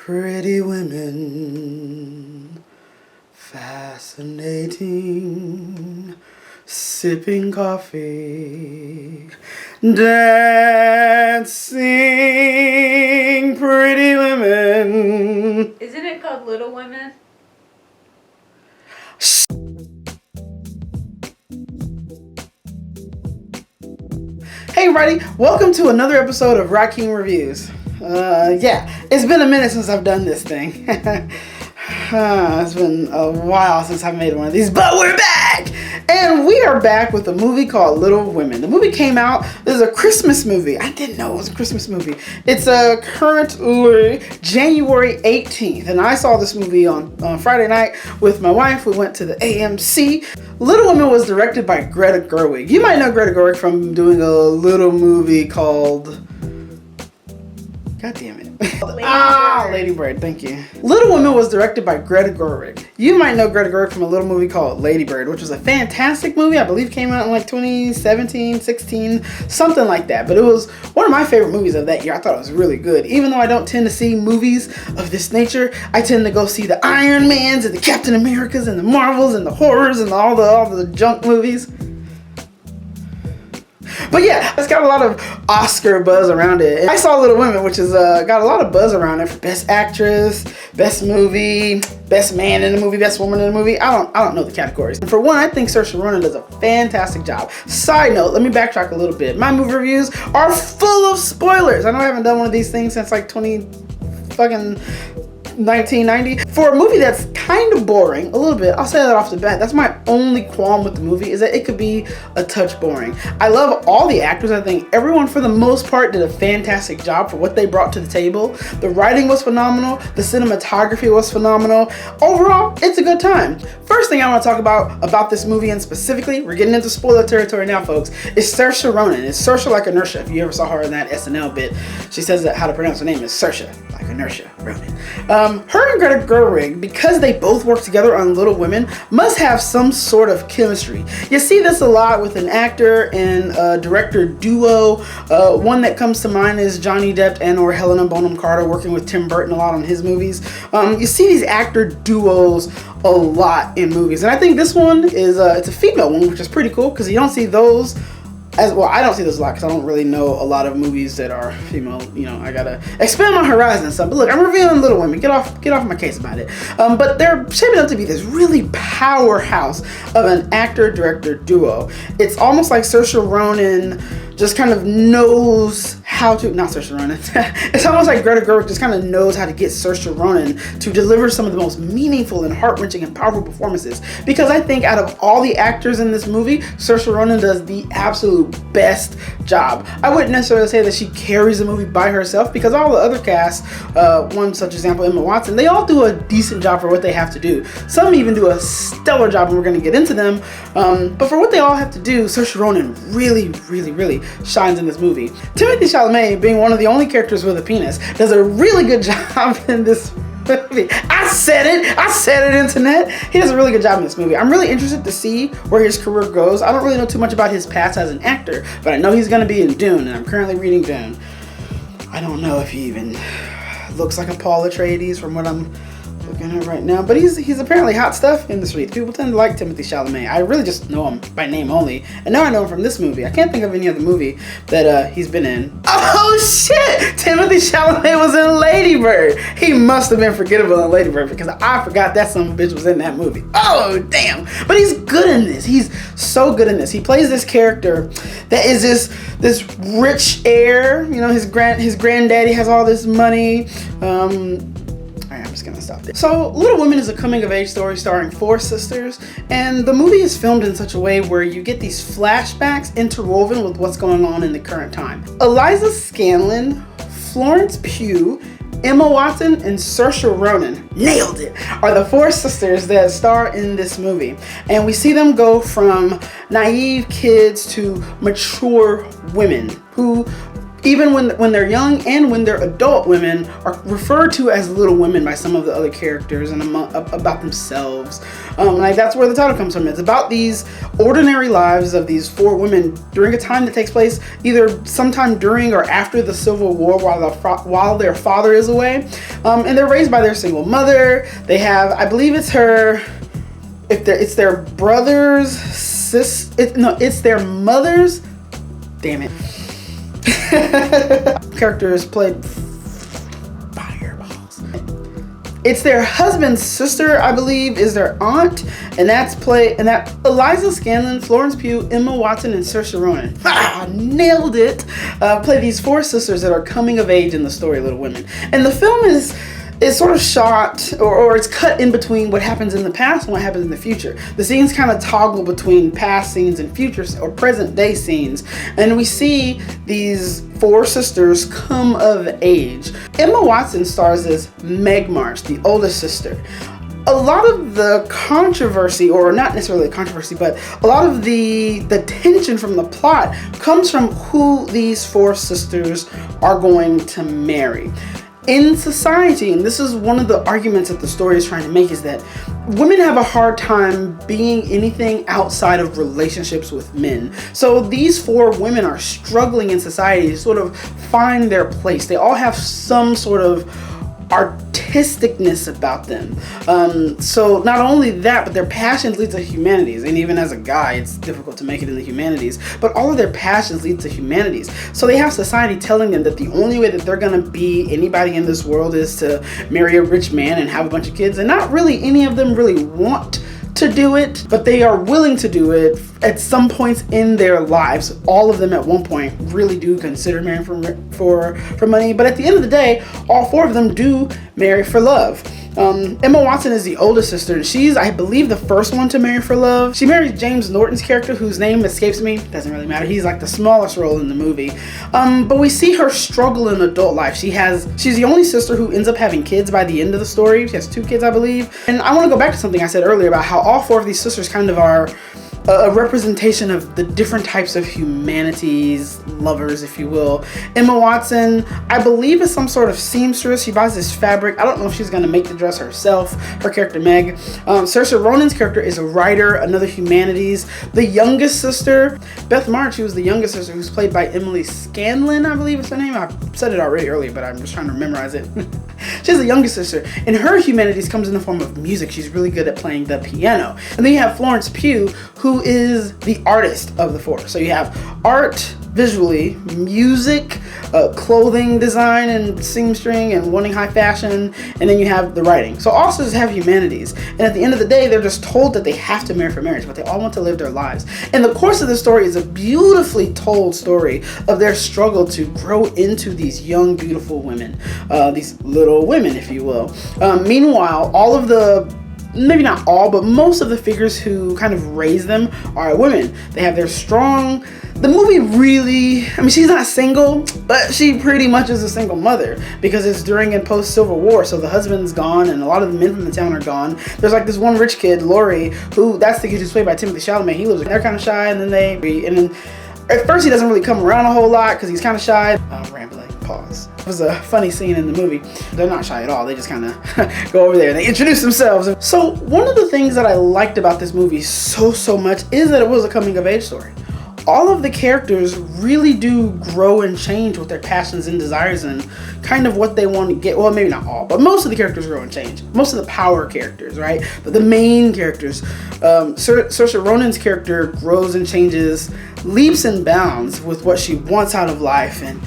Pretty women, fascinating, sipping coffee, dancing, pretty women. Isn't it called Little Women? Hey everybody, welcome to another episode of Riakeem Reviews. It's been a minute since I've done this thing. It's been a while since I've made one of these, but we're back! And we are back with a movie called Little Women. The movie came out, this is a Christmas movie. I didn't know it was a Christmas movie. It's currently January 18th, and I saw this movie on Friday night with my wife. We went to the AMC. Little Women was directed by Greta Gerwig. You might know Greta Gerwig from doing a little movie called... God damn it. Lady Bird, thank you. Little Women was directed by Greta Gerwig. You might know Greta Gerwig from a little movie called Lady Bird, which was a fantastic movie. I believe came out in like 2017, 16, something like that. But it was one of my favorite movies of that year. I thought it was really good. Even though I don't tend to see movies of this nature, I tend to go see the Iron Mans and the Captain Americas and the Marvels and the horrors and all the junk movies. But yeah, it's got a lot of Oscar buzz around it. And I saw Little Women, which is got a lot of buzz around it for Best Actress, Best Movie, Best Man in the Movie, Best Woman in the Movie. I don't know the categories. And for one, I think Saoirse Ronan does a fantastic job. Side note, let me backtrack a little bit. My movie reviews are full of spoilers. I know I haven't done one of these things since like 1990. For a movie that's kind of boring, a little bit, I'll say that off the bat. That's my only qualm with the movie, is that it could be a touch boring. I love all the actors. I think everyone, for the most part, did a fantastic job for what they brought to the table. The writing was phenomenal. The cinematography was phenomenal. Overall, it's a good time. First thing I want to talk about this movie, and specifically, we're getting into spoiler territory now, folks, is Saoirse Ronan. It's Saoirse like inertia. If you ever saw her in that SNL bit, she says that how to pronounce her name is Saoirse like inertia Ronan. Her and Greta Gerwig, because they both work together on Little Women, must have some sort of chemistry. You see this a lot with an actor and director duo. One that comes to mind is Johnny Depp and or Helena Bonham Carter working with Tim Burton a lot on his movies. You see these actor duos a lot in movies, and I think this one is it's a female one, which is pretty cool because you don't see those as well. I don't see this a lot because I don't really know a lot of movies that are female. You know, I gotta expand my horizon and stuff. But look, I'm reviewing Little Women. Get off my case about it. But they're shaping up to be this really powerhouse of an actor-director duo. It's almost like Saoirse Ronan just kind of knows how to, not Saoirse Ronan, it's almost like Greta Gerwig just kind of knows how to get Saoirse Ronan to deliver some of the most meaningful and heart-wrenching and powerful performances. Because I think out of all the actors in this movie, Saoirse Ronan does the absolute best job. I wouldn't necessarily say that she carries the movie by herself, because all the other cast, one such example, Emma Watson, they all do a decent job for what they have to do. Some even do a stellar job, and we're going to get into them. But for what they all have to do, Saoirse Ronan really shines in this movie. Timothée Chalamet, being one of the only characters with a penis, does a really good job in this movie. I said it, internet. He does a really good job in this movie. I'm really interested to see where his career goes. I don't really know too much about his past as an actor, but I know he's going to be in Dune, and I'm currently reading Dune. I don't know if he even looks like a Paul Atreides from what I'm looking at right now, but he's apparently hot stuff in the streets. People tend to like Timothée Chalamet. I really just know him by name only, and now I know him from this movie. I can't think of any other movie that he's been in. Oh shit! Timothée Chalamet was in Lady Bird. He must have been forgettable in Lady Bird, because I forgot that son of a bitch was in that movie. Oh damn! But he's good in this. He's so good in this. He plays this character that is this rich heir. You know, his granddaddy has all this money. I'm just gonna stop there. So, Little Women is a coming-of-age story starring four sisters, and the movie is filmed in such a way where you get these flashbacks interwoven with what's going on in the current time. Eliza Scanlon, Florence Pugh, Emma Watson, and Saoirse Ronan, nailed it, are the four sisters that star in this movie. And we see them go from naive kids to mature women who Even when they're young and when they're adult, women are referred to as little women by some of the other characters and about themselves. Like that's where the title comes from. It's about these ordinary lives of these 4 women during a time that takes place either sometime during or after the Civil War while their father is away. And they're raised by their single mother. They have, I believe it's her, it's their brother's it's their mother's, damn it. Characters played fireballs. It's their husband's sister, I believe, is their aunt, and that Eliza Scanlon, Florence Pugh, Emma Watson, and Saoirse Ronan. Nailed it. Play these 4 sisters that are coming of age in the story, Little Women. And the film is sort of shot, or it's cut in between what happens in the past and what happens in the future. The scenes kind of toggle between past scenes and future or present day scenes, and we see these 4 sisters come of age. Emma Watson stars as Meg March, the oldest sister. A lot of the controversy, or not necessarily controversy, but a lot of the tension from the plot comes from who these 4 sisters are going to marry. In society, and this is one of the arguments that the story is trying to make, is that women have a hard time being anything outside of relationships with men. So these 4 women are struggling in society to sort of find their place. They all have some sort of artisticness about them. So not only that, but their passions lead to humanities. And even as a guy, it's difficult to make it in the humanities, but all of their passions lead to humanities. So they have society telling them that the only way that they're gonna be anybody in this world is to marry a rich man and have a bunch of kids. And not really any of them really want to do it, but they are willing to do it at some points in their lives. All of them at one point really do consider marrying for money, but at the end of the day, all 4 of them do marry for love. Emma Watson is the oldest sister, and she's, I believe, the first one to marry for love. She marries James Norton's character, whose name escapes me. Doesn't really matter. He's like the smallest role in the movie. But we see her struggle in adult life. She's the only sister who ends up having kids by the end of the story. She has 2 kids, I believe. And I want to go back to something I said earlier about how all 4 of these sisters kind of are a representation of the different types of humanities, lovers, if you will. Emma Watson, I believe, is some sort of seamstress. She buys this fabric. I don't know if she's gonna make the dress herself, her character Meg. Saoirse Ronan's character is a writer, another humanities. The youngest sister, Beth March, who was the youngest sister, who's played by Emily Scanlon, I believe is her name. I said it already earlier, but I'm just trying to memorize it. She's the youngest sister, and her humanities comes in the form of music. She's really good at playing the piano. And then you have Florence Pugh, who is the artist of the 4. So you have art visually, music, clothing design and seamstring and wanting high fashion, and then you have the writing. So all sisters have humanities, and at the end of the day, they're just told that they have to marry for marriage, but they all want to live their lives. And the course of the story is a beautifully told story of their struggle to grow into these young, beautiful women, these little women, if you will. Meanwhile, all of the, maybe not all, but most of the figures who kind of raise them are women. They have their strong, the movie really, I mean, she's not single, but she pretty much is a single mother because it's during and post Civil War. So the husband's gone and a lot of the men from the town are gone. There's like this one rich kid, Laurie, who, that's the kid who's played by Timothée Chalamet. He lives, they're kind of shy, and then at first he doesn't really come around a whole lot because he's kind of shy. Rambling. Pause. It was a funny scene in the movie. They're not shy at all. They just kind of go over there and they introduce themselves. So one of the things that I liked about this movie so much is that it was a coming of age story. All of the characters really do grow and change with their passions and desires and kind of what they want to get. Well, maybe not all, but most of the characters grow and change. Most of the power characters, right? But the main characters, Saoirse Ronan's character grows and changes leaps and bounds with what she wants out of life and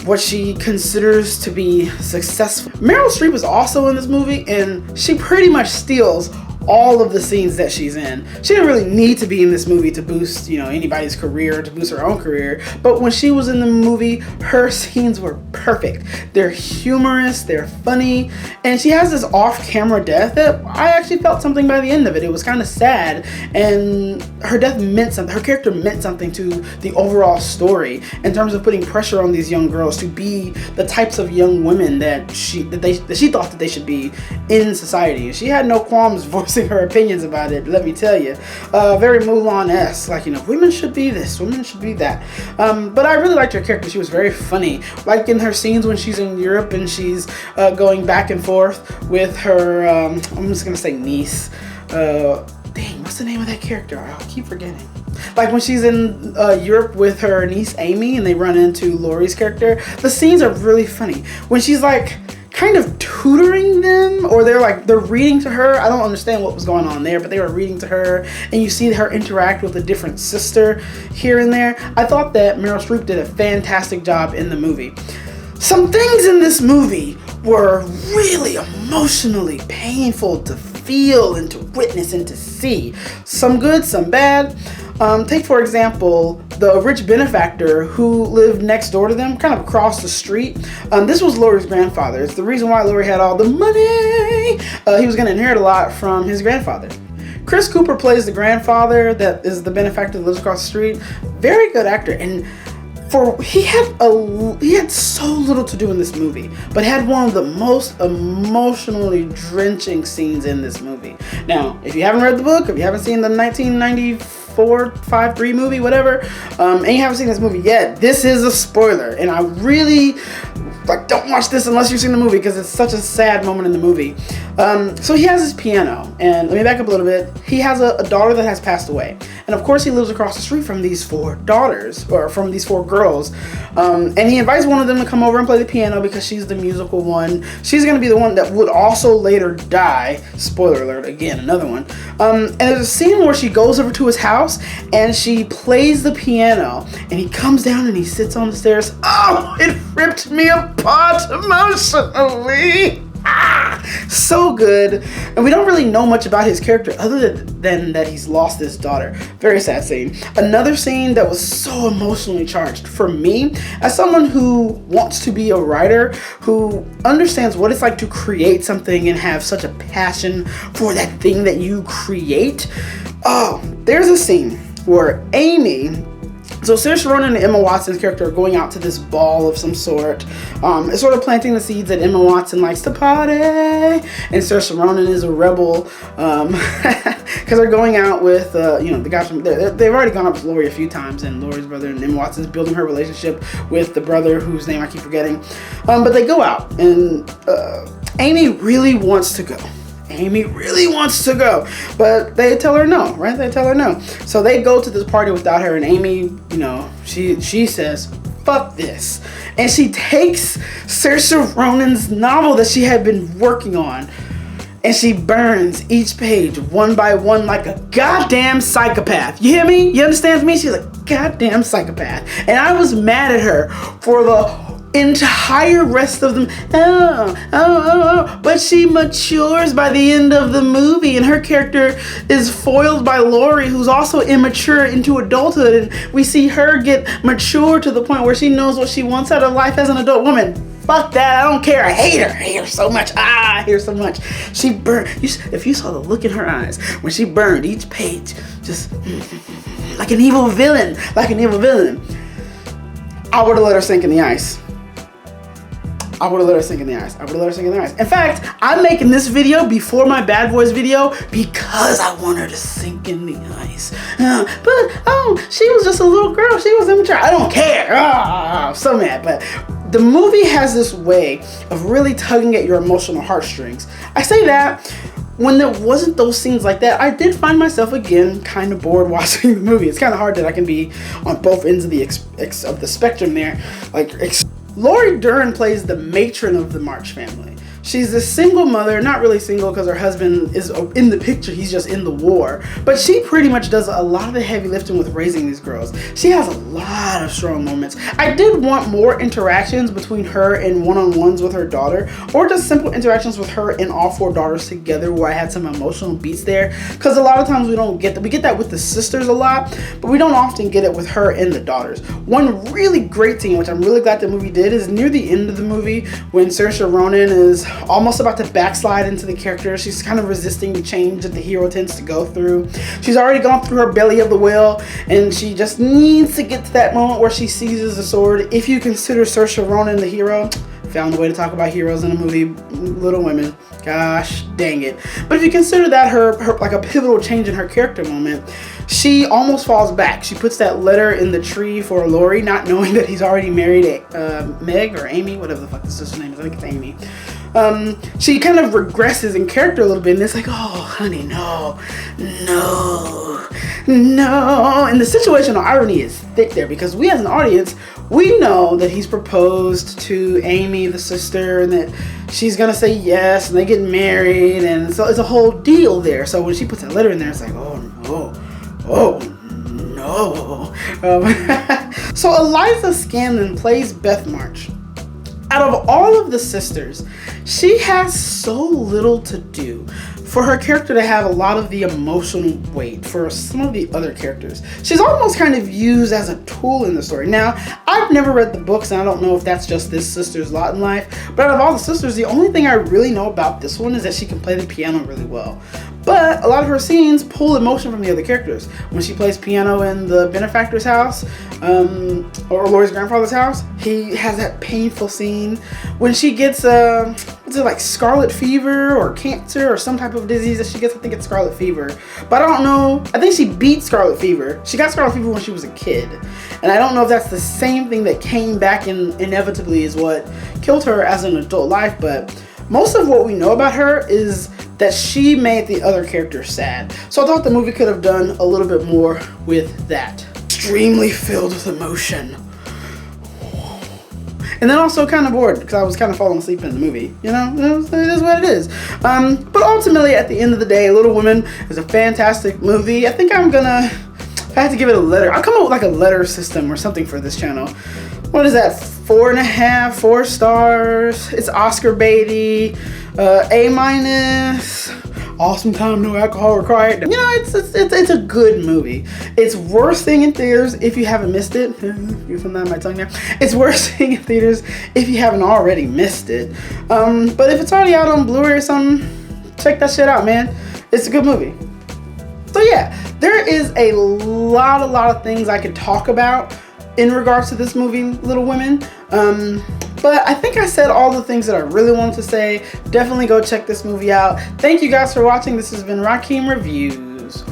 what she considers to be successful. Meryl Streep is also in this movie, and she pretty much steals all of the scenes that she's in. She didn't really need to be in this movie to boost, anybody's career, to boost her own career. But when she was in the movie, her scenes were perfect. They're humorous, they're funny, and she has this off-camera death that I actually felt something by the end of it. It was kind of sad, and her death meant something. Her character meant something to the overall story in terms of putting pressure on these young girls to be the types of young women that she thought that they should be in society. And she had no qualms voicing voicing her opinions about it, let me tell you. Very Mulan-esque, like, you know, women should be this, women should be that. But I really liked her character. She was very funny. Like in her scenes when she's in Europe and she's going back and forth with her, I'm just gonna say niece. Dang, what's the name of that character? I keep forgetting. Like when she's in Europe with her niece Amy and they run into Laurie's character, the scenes are really funny. When she's like kind of tutoring them, or they're reading to her. I don't understand what was going on there, but they were reading to her and you see her interact with a different sister here and there. I thought that Meryl Streep did a fantastic job in the movie. Some things in this movie were really emotionally painful to feel and to witness and to see. Some good, some bad. Take, for example, the rich benefactor who lived next door to them, kind of across the street. This was Laurie's grandfather. It's the reason why Laurie had all the money. He was going to inherit a lot from his grandfather. Chris Cooper plays the grandfather that is the benefactor that lives across the street. Very good actor. And he had so little to do in this movie, but had one of the most emotionally drenching scenes in this movie. Now, if you haven't read the book, if you haven't seen the 1994-5-3 movie, whatever, and you haven't seen this movie yet, this is a spoiler. And I really don't watch this unless you've seen the movie because it's such a sad moment in the movie. So he has his piano, and let me back up a little bit. He has a daughter that has passed away. And of course he lives across the street from these 4 daughters, or from these 4 girls. And he invites one of them to come over and play the piano because she's the musical one. She's going to be the one that would also later die. Spoiler alert, again, another one. And there's a scene where she goes over to his house and she plays the piano and he comes down and he sits on the stairs. Oh, it ripped me apart emotionally. So good. And we don't really know much about his character other than that he's lost his daughter. Very sad scene. Another scene that was so emotionally charged for me, as someone who wants to be a writer, who understands what it's like to create something and have such a passion for that thing that you create. Oh, there's a scene where Amy, so Saoirse Ronan and Emma Watson's character are going out to this ball of some sort. It's sort of planting the seeds that Emma Watson likes to party. And Saoirse Ronan is a rebel because they're going out with, the guys from there. They've already gone up with Laurie a few times, and Laurie's brother and Emma Watson's building her relationship with the brother whose name I keep forgetting. But they go out, and Amy really wants to go. Amy really wants to go, but they tell her no, right? They tell her no. So they go to this party without her, and Amy, she says, fuck this. And she takes Saoirse Ronan's novel that she had been working on, and she burns each page one by one like a goddamn psychopath. You hear me? You understand me? She's a goddamn psychopath. And I was mad at her for the entire rest of them. But she matures by the end of the movie, and her character is foiled by Laurie, who's also immature into adulthood, and we see her get mature to the point where she knows what she wants out of life as an adult woman. Fuck that, I don't care. I hate her so much. I hate her so much. She burned, if you saw the look in her eyes when she burned each page, just like an evil villain, I would have let her sink in the ice. In fact, I'm making this video before my Bad Boys video because I want her to sink in the ice. She was just a little girl. She was immature. I don't care. I'm so mad. But the movie has this way of really tugging at your emotional heartstrings. I say that when there wasn't those scenes like that, I did find myself again kind of bored watching the movie. It's kind of hard that I can be on both ends of the spectrum there. Laurie Dern plays the matron of the March family. She's a single mother, not really single because her husband is in the picture, he's just in the war. But she pretty much does a lot of the heavy lifting with raising these girls. She has a lot of strong moments. I did want more interactions between her and one-on-ones with her daughter, or just simple interactions with her and all 4 daughters together where I had some emotional beats there. Because a lot of times we don't get that. We get that with the sisters a lot, but we don't often get it with her and the daughters. One really great scene, which I'm really glad the movie did, is near the end of the movie when Saoirse Ronan is almost about to backslide into the character. She's kind of resisting the change that the hero tends to go through. She's already gone through her belly of the whale, and she just needs to get to that moment where she seizes the sword. If you consider Saoirse Ronan the hero, found a way to talk about heroes in a movie, Little Women. Gosh dang it. But if you consider that her like a pivotal change in her character moment, she almost falls back. She puts that letter in the tree for Laurie, not knowing that he's already married Meg or Amy, whatever the fuck the sister's name is. I think it's Amy. She kind of regresses in character a little bit, and it's like, oh, honey, no. And the situational irony is thick there, because we as an audience, we know that he's proposed to Amy, the sister, and that she's gonna say yes, and they get married, and so it's a whole deal there. So when she puts that letter in there, it's like, oh no. So Eliza Scanlon plays Beth March. Out of all of the sisters, she has so little to do for her character to have a lot of the emotional weight for some of the other characters. She's almost kind of used as a tool in the story. Now, I've never read the books, and I don't know if that's just this sister's lot in life, but out of all the sisters, the only thing I really know about this one is that she can play the piano really well. But a lot of her scenes pull emotion from the other characters. When she plays piano in the benefactor's house, or Laurie's grandfather's house, he has that painful scene. When she gets, what's it, like scarlet fever or cancer or some type of disease that she gets, I think it's scarlet fever. But I don't know, I think she beat scarlet fever. She got scarlet fever when she was a kid. And I don't know if that's the same thing that came back and inevitably is what killed her as an adult life, but most of what we know about her is that she made the other characters sad. So I thought the movie could have done a little bit more with that. Extremely filled with emotion. And then also kind of bored because I was kind of falling asleep in the movie. You know, it is what it is. But ultimately, at the end of the day, Little Women is a fantastic movie. I think I'm gonna, if I had to give it a letter, I'll come up with like a letter system or something for this channel. What is that? 4.5, 4 stars. It's Oscar baity. A-. Awesome time, no alcohol required. You know, it's a good movie. It's worth seeing in theaters if you haven't missed it. You feel that on my tongue there? It's worth seeing in theaters if you haven't already missed it. But if it's already out on Blu-ray or something, check that shit out, man. It's a good movie. So yeah, there is a lot of things I could talk about in regards to this movie, Little Women. But I think I said all the things that I really wanted to say. Definitely go check this movie out. Thank you guys for watching. This has been Riakeem Reviews.